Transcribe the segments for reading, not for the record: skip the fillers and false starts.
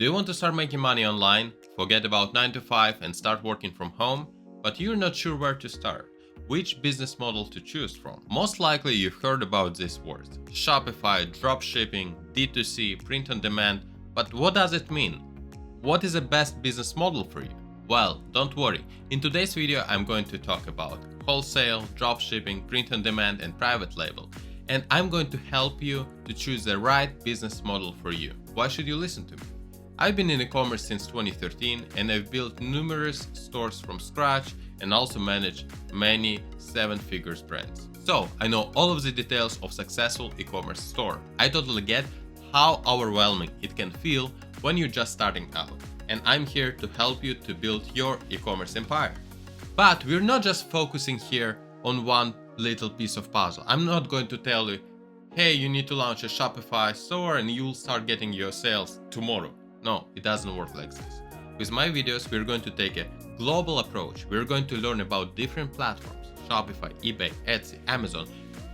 Do you want to start making money online, forget about 9 to 5 and start working from home, but you're not sure where to start? Which business model to choose from? Most likely you've heard about these words: Shopify, dropshipping, D2C, print on demand, but what does it mean? What is the best business model for you? Well, don't worry. In today's video, I'm going to talk about wholesale, dropshipping, print on demand, and private label. And I'm going to help you to choose the right business model for you. Why should you listen to me? I've been in e-commerce since 2013 and I've built numerous stores from scratch and also managed many 7-figure brands. So I know all of the details of successful e-commerce store. I totally get how overwhelming it can feel when you're just starting out. And I'm here to help you to build your e-commerce empire. But we're not just focusing here on one little piece of puzzle. I'm not going to tell you, hey, you need to launch a Shopify store and you'll start getting your sales tomorrow. No, it doesn't work like this. With my videos, we're going to take a global approach. We're going to learn about different platforms: Shopify, eBay, Etsy, Amazon.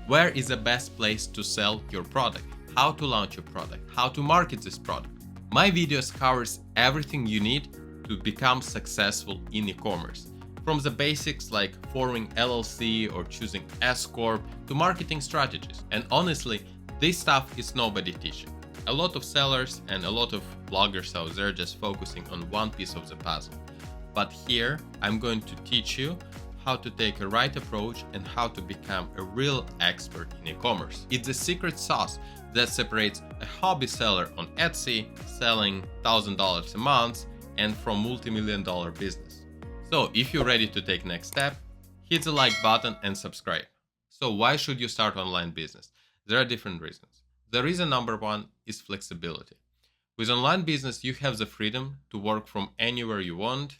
Where is the best place to sell your product? How to launch your product? How to market this product? My videos covers everything you need to become successful in e-commerce. From the basics like forming LLC or choosing S Corp to marketing strategies. And honestly, this stuff is nobody teaching. A lot of sellers and a lot of bloggers out there just focusing on one piece of the puzzle. But here, I'm going to teach you how to take a right approach and how to become a real expert in e-commerce. It's the secret sauce that separates a hobby seller on Etsy selling $1,000 a month and from multi-million-dollar business. So if you're ready to take next step, hit the like button and subscribe. So why should you start online business? There are different reasons. The reason number one is flexibility. With online business, you have the freedom to work from anywhere you want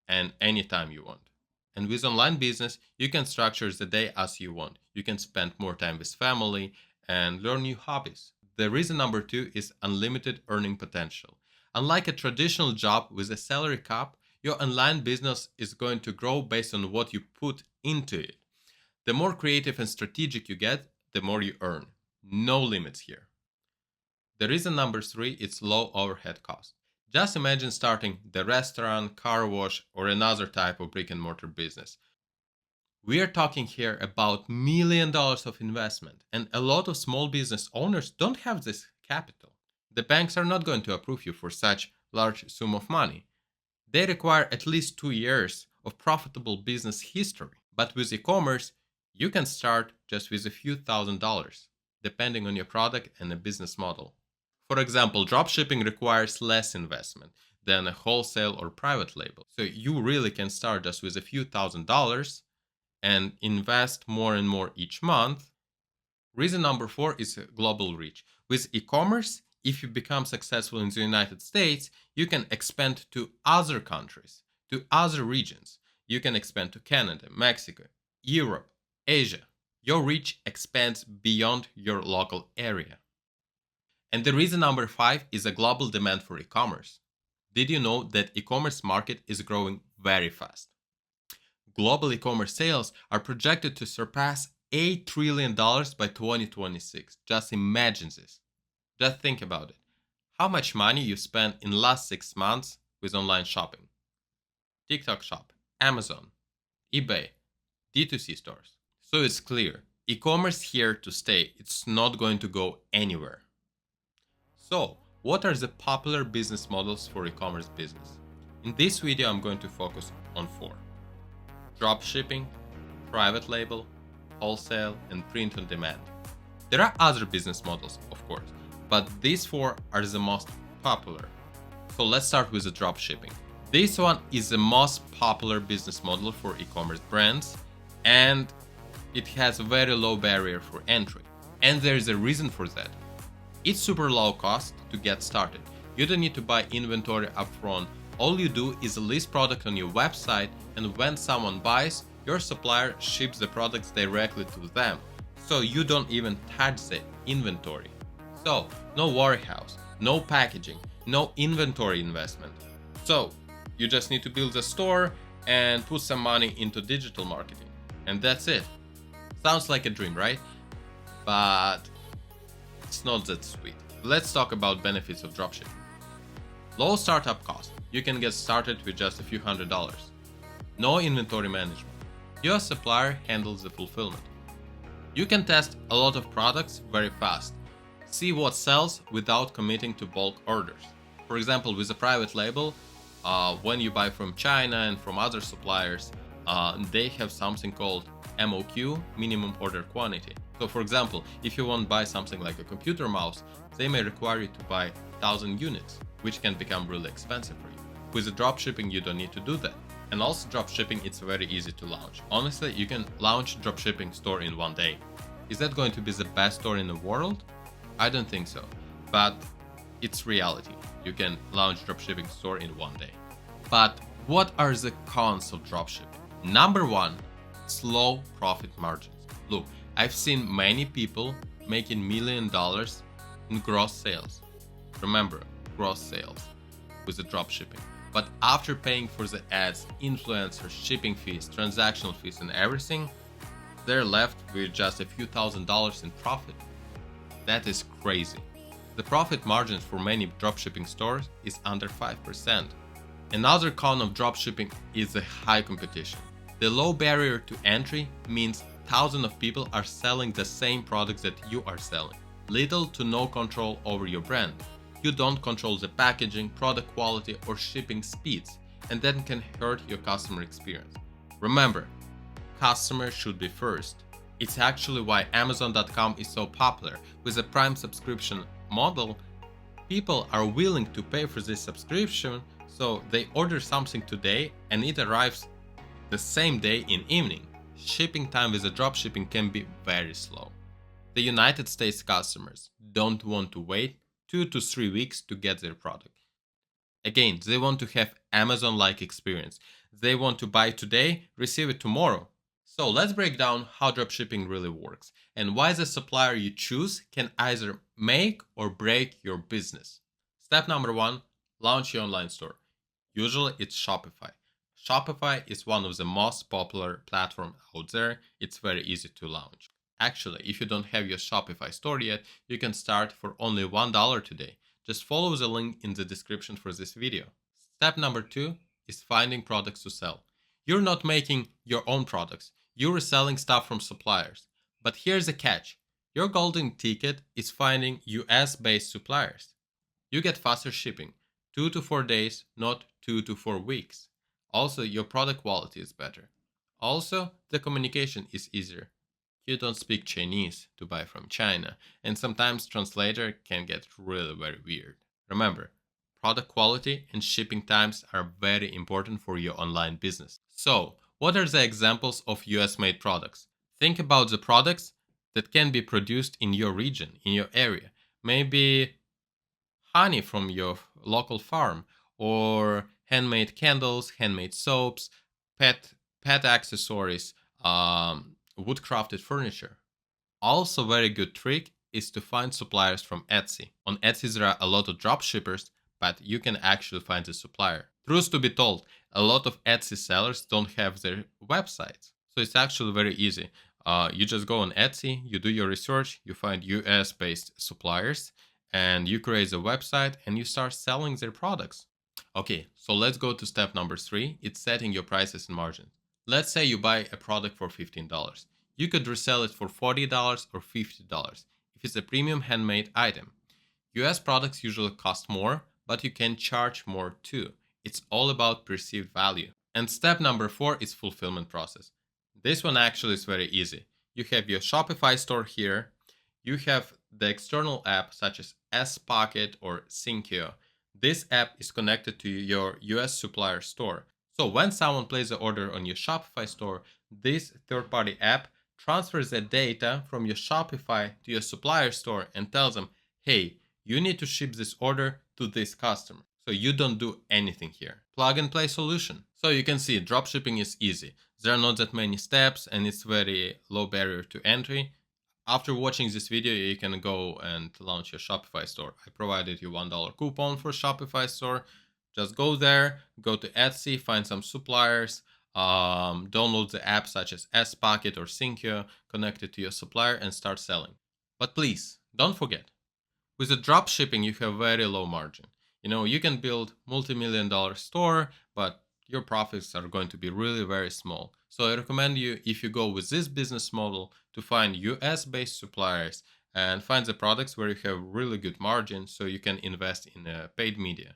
and anytime you want. And with online business, you can structure the day as you want. You can spend more time with family and learn new hobbies. The reason number two is unlimited earning potential. Unlike a traditional job with a salary cap, your online business is going to grow based on what you put into it. The more creative and strategic you get, the more you earn. No limits here. The reason number three is low overhead cost. Just imagine starting the restaurant, car wash, or another type of brick and mortar business. We are talking here about $1 million of investment, and a lot of small business owners don't have this capital. The banks are not going to approve you for such large sum of money. They require at least 2 years of profitable business history. But with e-commerce, you can start just with a few $1,000s, depending on your product and the business model. For example, dropshipping requires less investment than a wholesale or private label. So you really can start just with a few $1,000s and invest more and more each month. Reason number four is global reach. With e-commerce, if you become successful in the United States, you can expand to other countries, to other regions. You can expand to Canada, Mexico, Europe, Asia. Your reach expands beyond your local area. And the reason number five is a global demand for e-commerce. Did you know that e-commerce market is growing very fast? Global e-commerce sales are projected to surpass $8 trillion by 2026. Just imagine this. Just think about it. How much money you spent in the last 6 months with online shopping? TikTok Shop, Amazon, eBay, D2C stores. So it's clear, e-commerce here to stay. It's not going to go anywhere. So, what are the popular business models for e-commerce business? In this video, I'm going to focus on 4. Dropshipping, private label, wholesale, and print on demand. There are other business models, of course, but these 4 are the most popular. So let's start with the dropshipping. This one is the most popular business model for e-commerce brands, and it has a very low barrier for entry. And there is a reason for that. It's super low cost to get started. You don't need to buy inventory upfront. All you do is list product on your website, and when someone buys, your supplier ships the products directly to them. So you don't even touch the inventory. So no warehouse, no packaging, no inventory investment. So you just need to build a store and put some money into digital marketing. And that's it. Sounds like a dream, right? But it's not that sweet. Let's talk about benefits of dropshipping. Low startup cost. You can get started with just a few $100s. No inventory management. Your supplier handles the fulfillment. You can test a lot of products very fast. See what sells without committing to bulk orders. For example, with a private label, when you buy from China and from other suppliers, they have something called MOQ, minimum order quantity. So for example, if you want to buy something like a computer mouse, they may require you to buy 1,000 units, which can become really expensive for you. With the dropshipping, you don't need to do that. And also dropshipping, it's very easy to launch. Honestly, you can launch dropshipping store in one day. Is that going to be the best store in the world? I don't think so, but it's reality. You can launch dropshipping store in one day. But what are the cons of dropshipping? Number one, slow profit margins. Look, I've seen many people making $1 million in gross sales. Remember, gross sales with the dropshipping. But after paying for the ads, influencers, shipping fees, transactional fees, and everything, they're left with just a few $1,000s in profit. That is crazy. The profit margin for many dropshipping stores is under 5%. Another con of dropshipping is the high competition. The low barrier to entry means thousands of people are selling the same products that you are selling. Little to no control over your brand. You don't control the packaging, product quality, or shipping speeds, and that can hurt your customer experience. Remember, customers should be first. It's actually why Amazon.com is so popular. With a Prime subscription model, people are willing to pay for this subscription, so they order something today and it arrives the same day in evening. Shipping time with a dropshipping can be very slow. The United States customers don't want to wait 2 to 3 weeks to get their product. Again, they want to have Amazon-like experience. They want to buy today, receive it tomorrow. So let's break down how dropshipping really works and why the supplier you choose can either make or break your business. Step number one, launch your online store. Usually it's Shopify. Shopify is one of the most popular platforms out there. It's very easy to launch. Actually, if you don't have your Shopify store yet, you can start for only $1 today. Just follow the link in the description for this video. Step number two is finding products to sell. You're not making your own products. You're selling stuff from suppliers. But here's the catch. Your golden ticket is finding US-based suppliers. You get faster shipping, 2 to 4 days, not 2 to 4 weeks. Also, your product quality is better. Also, the communication is easier. You don't speak Chinese to buy from China, and sometimes translator can get really very weird. Remember, product quality and shipping times are very important for your online business. So, what are the examples of US-made products? Think about the products that can be produced in your region, in your area. Maybe honey from your local farm, or handmade candles, handmade soaps, pet accessories, wood-crafted furniture. Also, very good trick is to find suppliers from Etsy. On Etsy there are a lot of drop shippers, but you can actually find the supplier. Truth to be told, a lot of Etsy sellers don't have their websites. So it's actually very easy. You just go on Etsy, you do your research, you find US-based suppliers, and you create a website and you start selling their products. Okay, so let's go to step number 3. It's setting your prices and margins. Let's say you buy a product for $15. You could resell it for $40 or $50 if it's a premium handmade item. US products usually cost more, but you can charge more too. It's all about perceived value. And step number 4 is fulfillment process. This one actually is very easy. You have your Shopify store here. You have the external app such as Spocket or Synceo. This app is connected to your US supplier store. So when someone places an order on your Shopify store, this third-party app transfers the data from your Shopify to your supplier store and tells them, hey, you need to ship this order to this customer. So you don't do anything here. Plug and play solution. So you can see dropshipping is easy. There are not that many steps and it's very low barrier to entry. After watching this video, you can go and launch your Shopify store. I provided you $1 coupon for Shopify store. Just go there, go to Etsy, find some suppliers, download the apps such as Spocket or Synceo, connect it to your supplier and start selling. But please, don't forget, with the drop shipping you have very low margin. You can build multi-million-dollar store, but your profits are going to be really very small. So I recommend you, if you go with this business model, to find US-based suppliers and find the products where you have really good margin so you can invest in paid media.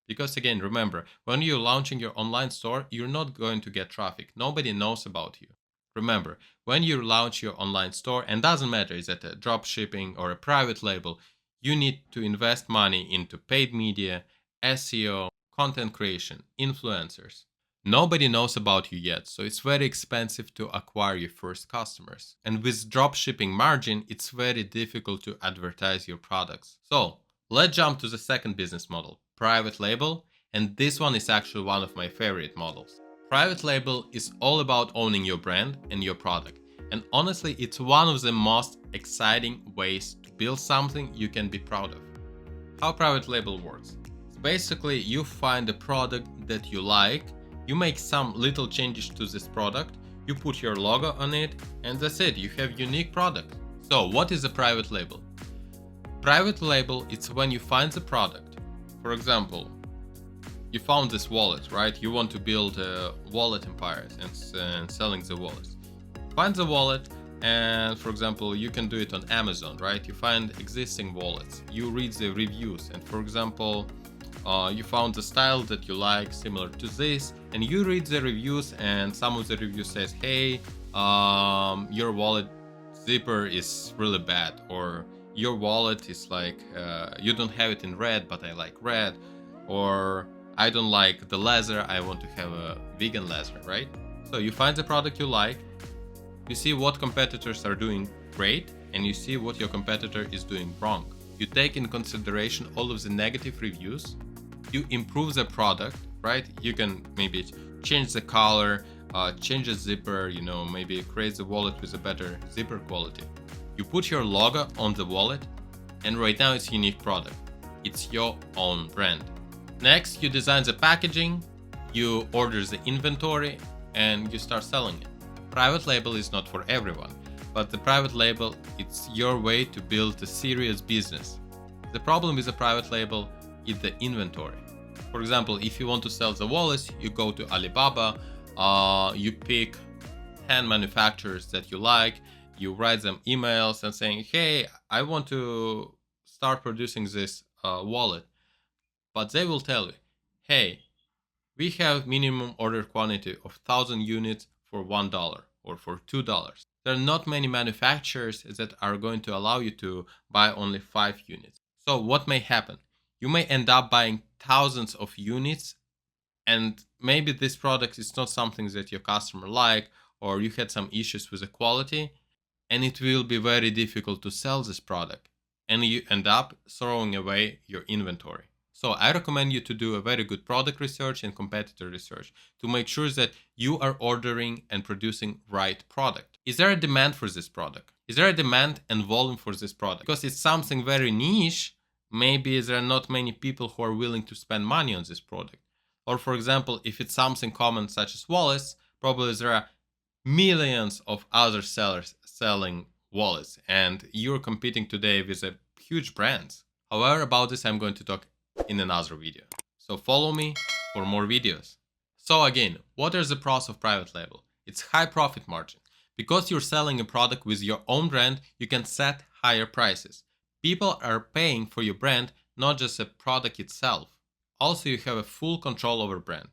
Because again, remember, when you're launching your online store, you're not going to get traffic. Nobody knows about you. Remember, when you launch your online store, and doesn't matter is it a drop shipping or a private label, you need to invest money into paid media, SEO, content creation, influencers. Nobody knows about you yet, so it's very expensive to acquire your first customers. And with dropshipping margin, it's very difficult to advertise your products. So let's jump to the second business model, private label. And this one is actually one of my favorite models. Private label is all about owning your brand and your product. And honestly, it's one of the most exciting ways to build something you can be proud of. How private label works? Basically, you find a product that you like, you make some little changes to this product, you put your logo on it, and that's it, you have unique product. So what is a private label? Private label, it's when you find the product. For example, you found this wallet, right? You want to build a wallet empire and selling the wallets. Find the wallet, and for example, you can do it on Amazon, right? You find existing wallets, you read the reviews, and for example, you found the style that you like similar to this, and you read the reviews, and some of the reviews says, hey, your wallet zipper is really bad, or your wallet is like, you don't have it in red, but I like red, or I don't like the leather, I want to have a vegan leather, right? So you find the product you like, you see what competitors are doing great, and you see what your competitor is doing wrong. You take in consideration all of the negative reviews, you improve the product, right? You can maybe change the color, change the zipper, maybe create the wallet with a better zipper quality. You put your logo on the wallet, and right now it's a unique product. It's your own brand. Next, you design the packaging, you order the inventory, and you start selling it. Private label is not for everyone, but the private label, it's your way to build a serious business. The problem with a private label is the inventory. For example, if you want to sell the wallets, you go to Alibaba, you pick 10 manufacturers that you like, you write them emails and saying, hey, I want to start producing this wallet. But they will tell you, hey, we have minimum order quantity of 1,000 units for $1 or for $2. There are not many manufacturers that are going to allow you to buy only 5 units. So what may happen? You may end up buying thousands of units, and maybe this product is not something that your customer like, or you had some issues with the quality, and it will be very difficult to sell this product, and you end up throwing away your inventory. So I recommend you to do a very good product research and competitor research to make sure that you are ordering and producing right product. Is there a demand for this product? Is there a demand and volume for this product? Because it's something very niche, maybe there are not many people who are willing to spend money on this product. Or for example, if it's something common such as wallets, probably there are millions of other sellers selling wallets, and you're competing today with a huge brands. However, about this I'm going to talk in another video. So follow me for more videos. So again, what is the pros of private label? It's high profit margin. Because you're selling a product with your own brand, you can set higher prices. People are paying for your brand, not just the product itself. Also, you have a full control over brand.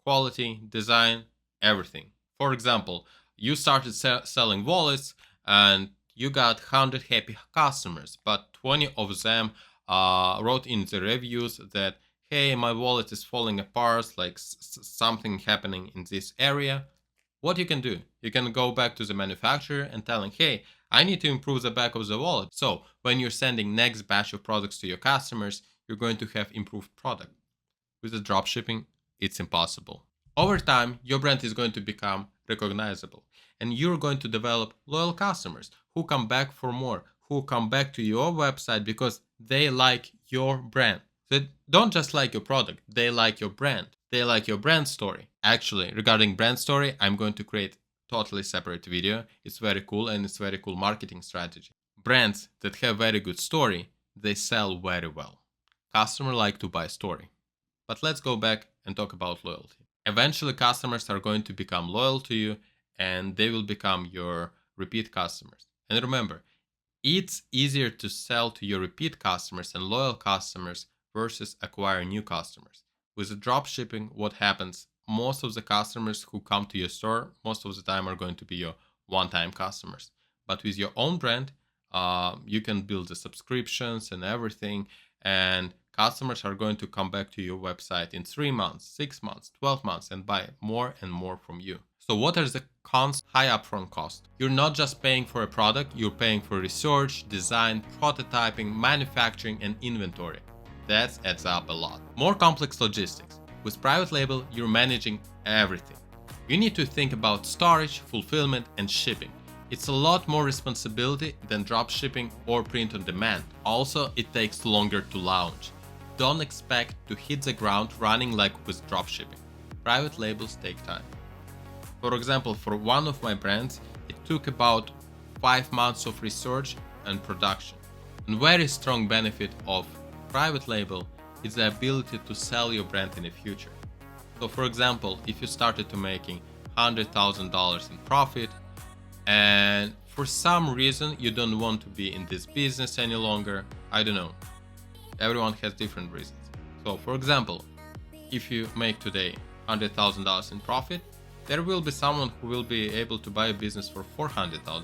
Quality, design, everything. For example, you started selling wallets and you got 100 happy customers, but 20 of them wrote in the reviews that, hey, my wallet is falling apart, like something happening in this area. What you can do? You can go back to the manufacturer and telling, hey, I need to improve the back of the wallet. So when you're sending next batch of products to your customers, you're going to have improved product. With the dropshipping, it's impossible. Over time, your brand is going to become recognizable, and you're going to develop loyal customers who come back for more, who come back to your website because they like your brand. They don't just like your product, they like your brand. They like your brand story. Actually, regarding brand story, I'm going to create totally separate video. It's very cool, and it's very cool marketing strategy. Brands that have very good story, they sell very well. Customers like to buy story. But let's go back and talk about loyalty. Eventually, customers are going to become loyal to you and they will become your repeat customers. And remember, it's easier to sell to your repeat customers and loyal customers versus acquire new customers. With the dropshipping, what happens? Most of the customers who come to your store, most of the time are going to be your one-time customers. But with your own brand, you can build the subscriptions and everything, and customers are going to come back to your website in 3 months, 6 months, 12 months and buy more and more from you. So what are the cons? High upfront cost. You're not just paying for a product, you're paying for research, design, prototyping, manufacturing, and inventory. That adds up a lot. More complex logistics. With private label, you're managing everything. You need to think about storage, fulfillment, and shipping. It's a lot more responsibility than drop shipping or print on demand. Also, it takes longer to launch. Don't expect to hit the ground running like with drop shipping. Private labels take time. For example, for one of my brands, it took about 5 months of research and production. And very strong benefit of private label is the ability to sell your brand in the future. So for example, if you started to making $100,000 in profit and for some reason you don't want to be in this business any longer, I don't know. Everyone has different reasons. So for example, if you make today $100,000 in profit, there will be someone who will be able to buy a business for $400,000.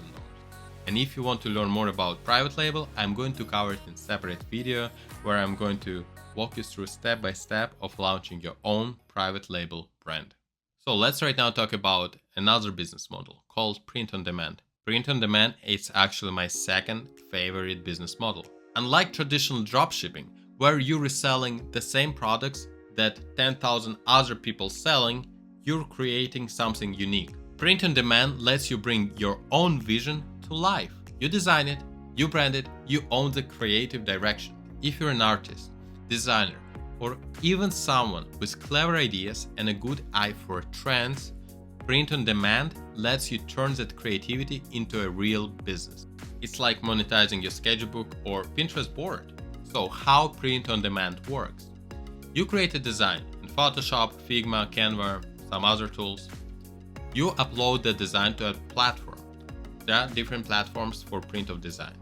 And if you want to learn more about private label, I'm going to cover it in a separate video where I'm going to walk you through step by step of launching your own private label brand. So let's right now talk about another business model called print on demand. Print on demand is actually my second favorite business model. Unlike traditional dropshipping, where you're reselling the same products that 10,000 other people selling, you're creating something unique. Print on demand lets you bring your own vision to life. You design it, you brand it, you own the creative direction. If you're an artist, designer, or even someone with clever ideas and a good eye for trends, print on demand lets you turn that creativity into a real business. It's like monetizing your sketchbook or Pinterest board. So how print on demand works? You create a design in Photoshop, Figma, Canva, some other tools. You upload the design to a platform. There are different platforms for print of design.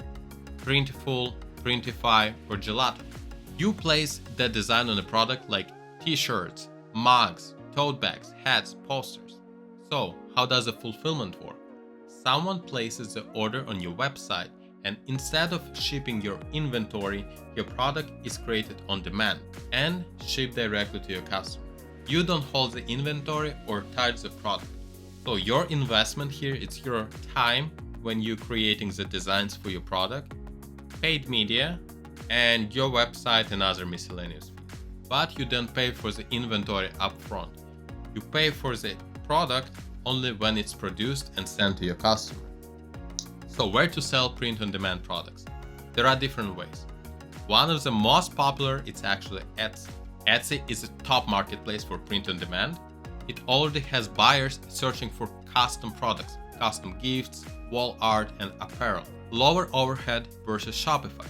Printful, Printify, or Gelato. You place the design on a product like t-shirts, mugs, tote bags, hats, posters. So how does the fulfillment work? Someone places the order on your website, and instead of shipping your inventory, your product is created on demand and shipped directly to your customer. You don't hold the inventory or touch the product. So your investment here is your time when you're creating the designs for your product, paid media, and your website and other miscellaneous fees. But you don't pay for the inventory upfront. You pay for the product only when it's produced and sent to your customer. So where to sell print-on-demand products? There are different ways. One of the most popular is actually Etsy. Etsy is a top marketplace for print-on-demand. It already has buyers searching for custom products, custom gifts, wall art, and apparel. Lower overhead versus Shopify.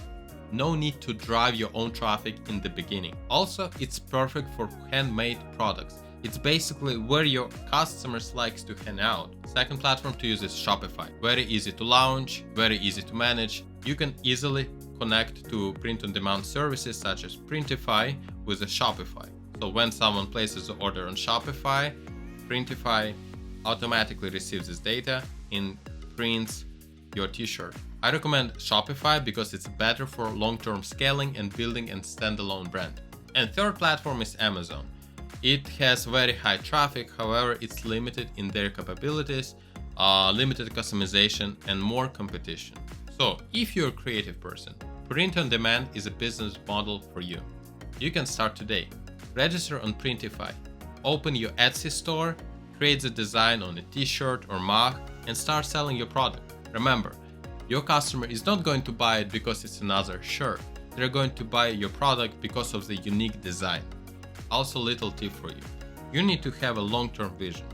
No need to drive your own traffic in the beginning. Also, it's perfect for handmade products. It's basically where your customers likes to hang out. Second platform to use is Shopify. Very easy to launch, very easy to manage. You can easily connect to print-on-demand services such as Printify with a Shopify. So when someone places the order on Shopify, Printify automatically receives this data and prints your t-shirt. I recommend Shopify because it's better for long-term scaling and building a standalone brand. And third platform is Amazon. It has very high traffic, however, it's limited in their capabilities, limited customization, and more competition. So if you're a creative person, print on demand is a business model for you. You can start today. Register on Printify. Open your Etsy store, create the design on a t-shirt or mug, and start selling your product. Remember, your customer is not going to buy it because it's another shirt. They're going to buy your product because of the unique design. Also, little tip for you. You need to have a long-term vision.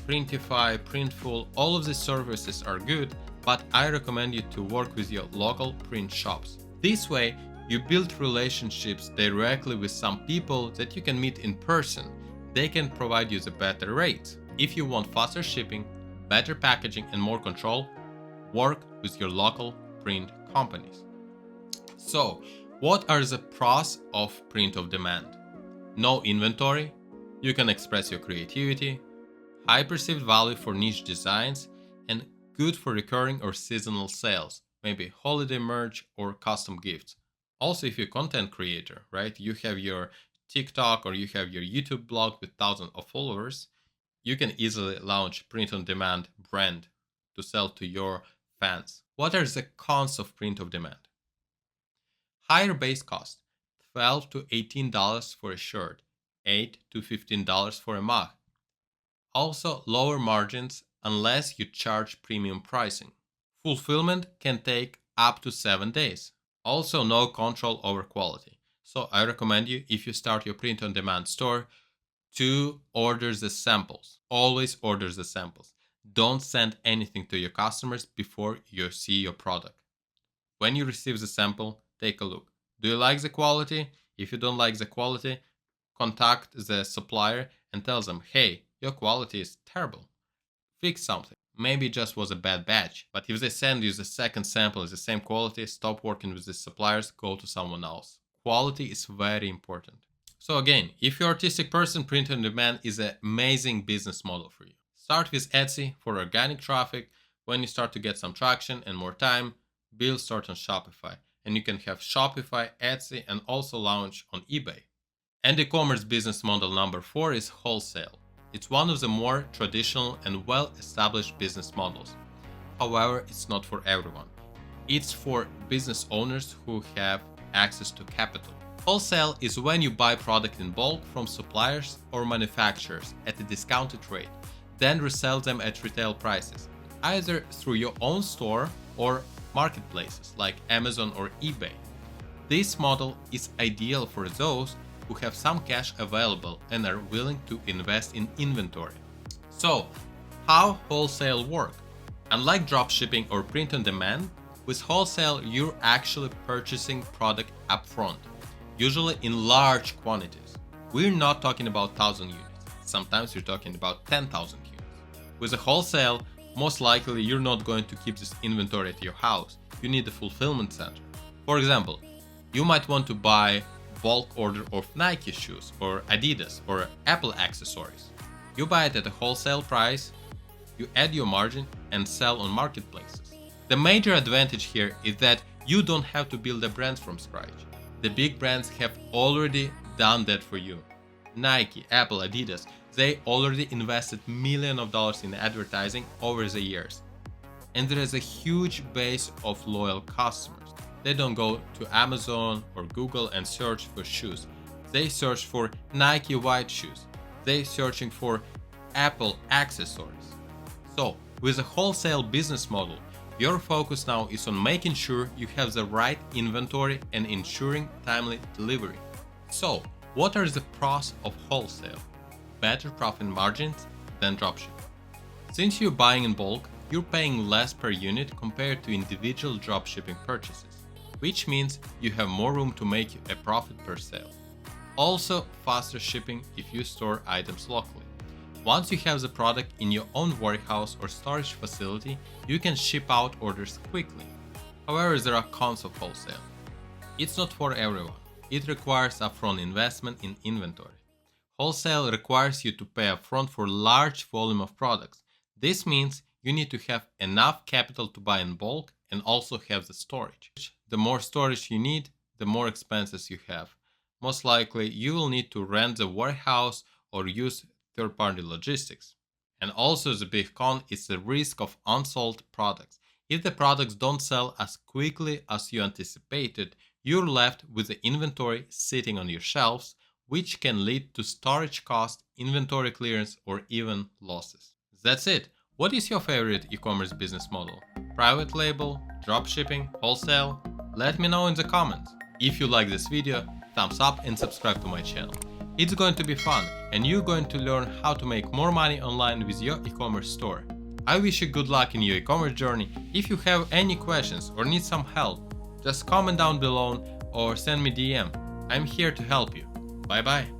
Printify, Printful, all of these services are good, but I recommend you to work with your local print shops. This way, You build relationships directly with some people that you can meet in person. They can provide you the better rates. If you want faster shipping, better packaging, and more control, work with your local print companies. So, what are the pros of print on demand? No inventory, you can express your creativity, high perceived value for niche designs, and good for recurring or seasonal sales, maybe holiday merch or custom gifts. Also, if you're a content creator, right, you have your TikTok or you have your YouTube blog with thousands of followers, you can easily launch print on demand brand to sell to your fans. What are the cons of print on demand? Higher base cost, $12 to $18 for a shirt, $8 to $15 for a mug. Also, lower margins unless you charge premium pricing. Fulfillment can take up to 7 days. Also, no control over quality. So I recommend you, if you start your print on demand store, to order the samples. Always order the samples. Don't send anything to your customers before you see your product. When you receive the sample, take a look. Do you like the quality? If you don't like the quality, contact the supplier and tell them, hey, your quality is terrible. Fix something. Maybe it just was a bad batch. But if they send you the second sample is the same quality, stop working with the suppliers, go to someone else. Quality is very important. So again, if you're an artistic person, print on demand is an amazing business model for you. Start with Etsy for organic traffic. When you start to get some traction and more time, build start on Shopify. And you can have Shopify, Etsy, and also launch on eBay. And e-commerce business model number 4 is wholesale. It's one of the more traditional and well-established business models. However, it's not for everyone. It's for business owners who have access to capital. Wholesale is when you buy product in bulk from suppliers or manufacturers at a discounted rate, then resell them at retail prices, either through your own store or marketplaces like Amazon or eBay. This model is ideal for those who have some cash available and are willing to invest in inventory. So, how wholesale work? Unlike dropshipping or print on demand, with wholesale you're actually purchasing product upfront, usually in large quantities. We're not talking about 1,000 units. Sometimes you're talking about 10,000 units. With a wholesale, most likely you're not going to keep this inventory at your house. You need a fulfillment center. For example, you might want to buy bulk order of Nike shoes or Adidas or Apple accessories. You buy it at a wholesale price, you add your margin and sell on marketplaces. The major advantage here is that you don't have to build a brand from scratch. The big brands have already done that for you. Nike, Apple, Adidas, they already invested millions of dollars in advertising over the years. And there is a huge base of loyal customers. They don't go to Amazon or Google and search for shoes. They search for Nike white shoes. They're searching for Apple accessories. So, with a wholesale business model, your focus now is on making sure you have the right inventory and ensuring timely delivery. So, what are the pros of wholesale? Better profit margins than dropshipping. Since you're buying in bulk, you're paying less per unit compared to individual dropshipping purchases, which means you have more room to make a profit per sale. Also, faster shipping if you store items locally. Once you have the product in your own warehouse or storage facility, you can ship out orders quickly. However, there are cons of wholesale. It's not for everyone. It requires upfront investment in inventory. Wholesale requires you to pay upfront for large volume of products. This means you need to have enough capital to buy in bulk and also have the storage. The more storage you need, the more expenses you have. Most likely, you will need to rent the warehouse or use third-party logistics. And also the big con is the risk of unsold products. If the products don't sell as quickly as you anticipated, you're left with the inventory sitting on your shelves, which can lead to storage cost, inventory clearance, or even losses. That's it. What is your favorite e-commerce business model? Private label, dropshipping, wholesale? Let me know in the comments. If you like this video, thumbs up and subscribe to my channel. It's going to be fun and you're going to learn how to make more money online with your e-commerce store. I wish you good luck in your e-commerce journey. If you have any questions or need some help, just comment down below. or send me DM. I'm here to help you. Bye bye.